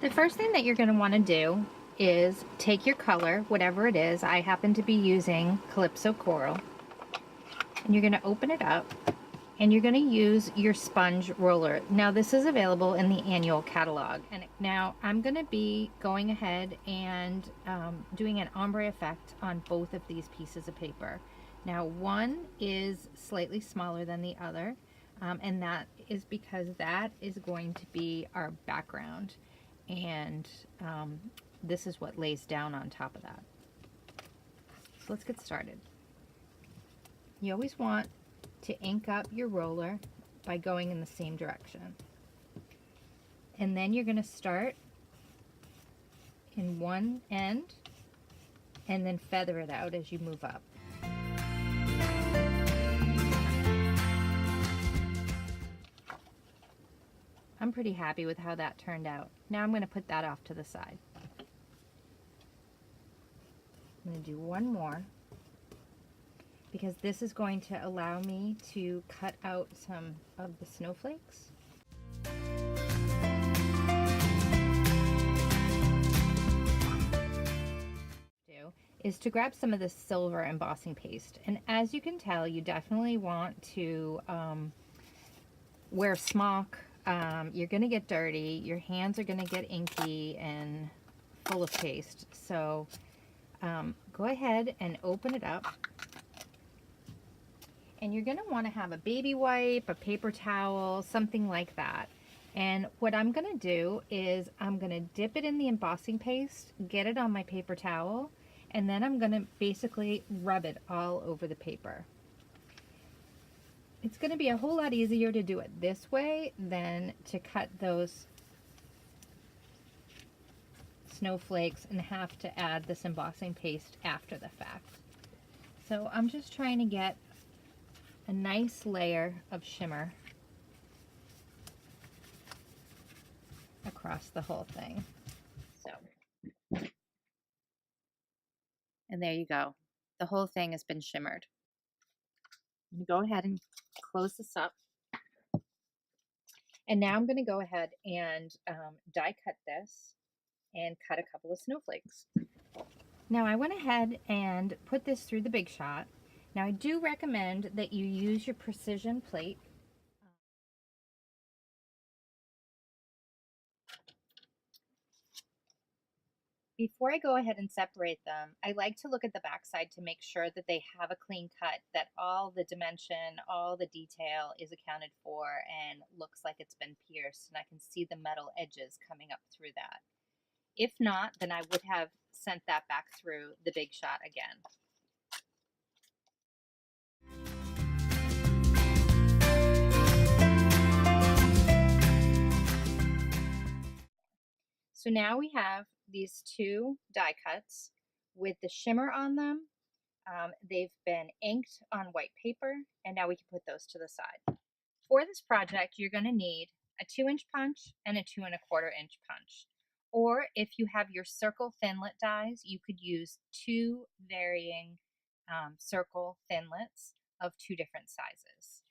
The first thing that you're going to want to do is take your color, whatever it is. I happen to be using Calypso Coral. And you're going to open it up and you're going to use your sponge roller. Now this is available in the annual catalog. And now I'm going to be going ahead and doing an ombre effect on both of these pieces of paper. Now one is slightly smaller than the other, and that is because that is going to be our background. And this is what lays down on top of that. So let's get started. You always want to ink up your roller by going in the same direction. And then you're going to start in one end and then feather it out as you move up. I'm pretty happy with how that turned out. Now I'm going to put that off to the side. I'm going to do one more, because this is going to allow me to cut out some of the snowflakes. Is to grab some of this silver embossing paste, and as you can tell, you definitely want to wear a smock. You're going to get dirty, your hands are going to get inky and full of paste, so go ahead and open it up. And you're going to want to have a baby wipe, a paper towel, something like that. And what I'm going to do is I'm going to dip it in the embossing paste, get it on my paper towel, and then I'm going to basically rub it all over the paper. It's going to be a whole lot easier to do it this way than to cut those snowflakes and have to add this embossing paste after the fact. So I'm just trying to get a nice layer of shimmer across the whole thing. So, and there you go. The whole thing has been shimmered. I'm going to go ahead and close this up. And now I'm going to go ahead and die cut this and cut a couple of snowflakes. Now I went ahead and put this through the Big Shot. Now I do recommend that you use your precision plate. Before I go ahead and separate them, I like to look at the backside to make sure that they have a clean cut, that all the dimension, all the detail is accounted for and looks like it's been pierced, and I can see the metal edges coming up through that. If not, then I would have sent that back through the Big Shot again. So now we have these two die cuts with the shimmer on them. They've been inked on white paper, and now we can put those to the side. For this project, you're going to need a 2-inch punch and a 2 1/4-inch punch. Or if you have your circle thinlet dies, you could use 2 varying circle thinlets of 2 different sizes.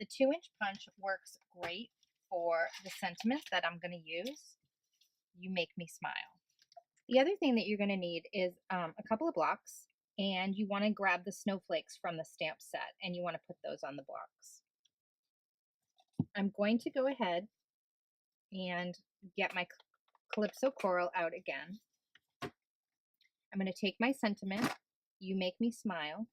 The 2-inch punch works great for the sentiment that I'm going to use. You make me smile. The other thing that you're going to need is a couple of blocks, and you want to grab the snowflakes from the stamp set and you want to put those on the blocks. I'm going to go ahead and get my Calypso Coral out again. I'm going to take my sentiment, you make me smile,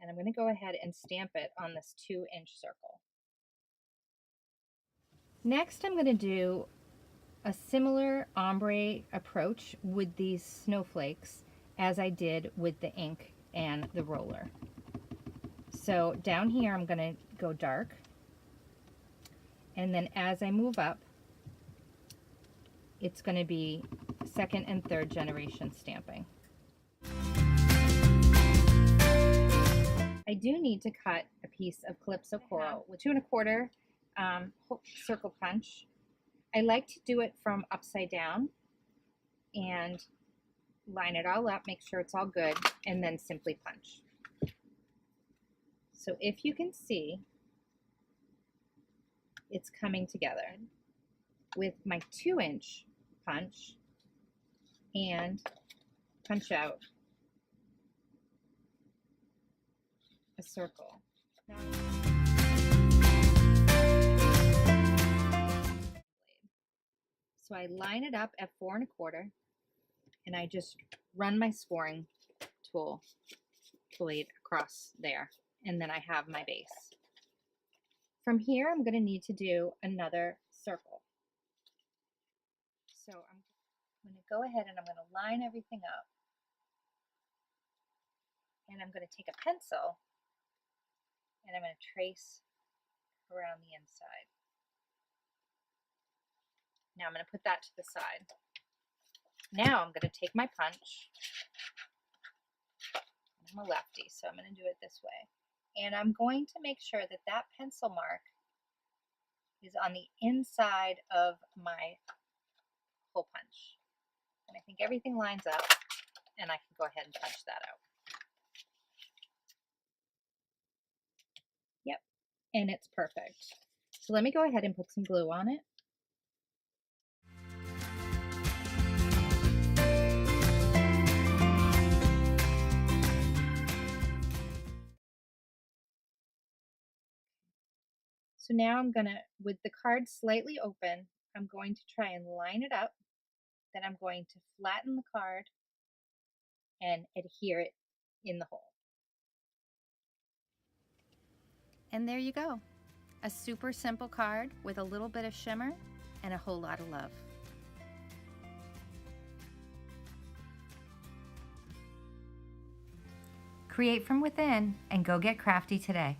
and I'm going to go ahead and stamp it on this 2-inch circle. Next, I'm going to do a similar ombre approach with these snowflakes as I did with the ink and the roller. So down here I'm going to go dark, and then as I move up, it's going to be 2nd and 3rd generation stamping. I do need to cut a piece of Calypso Coral with 2 1/4 circle punch. I like to do it from upside down and line it all up, make sure it's all good, and then simply punch. So if you can see, it's coming together with my 2-inch punch and punch out a circle. So I line it up at 4 1/4 and I just run my scoring tool blade across there, and then I have my base. From here I'm going to need to do another circle. So I'm going to go ahead and I'm going to line everything up, and I'm going to take a pencil and I'm going to trace around the inside. Now I'm going to put that to the side. Now I'm going to take my punch. I'm a lefty, so I'm going to do it this way. And I'm going to make sure that that pencil mark is on the inside of my hole punch. And I think everything lines up, and I can go ahead and punch that out. Yep, and it's perfect. So let me go ahead and put some glue on it. So now I'm going to, with the card slightly open, I'm going to try and line it up. Then I'm going to flatten the card and adhere it in the hole. And there you go. A super simple card with a little bit of shimmer and a whole lot of love. Create from within and go get crafty today.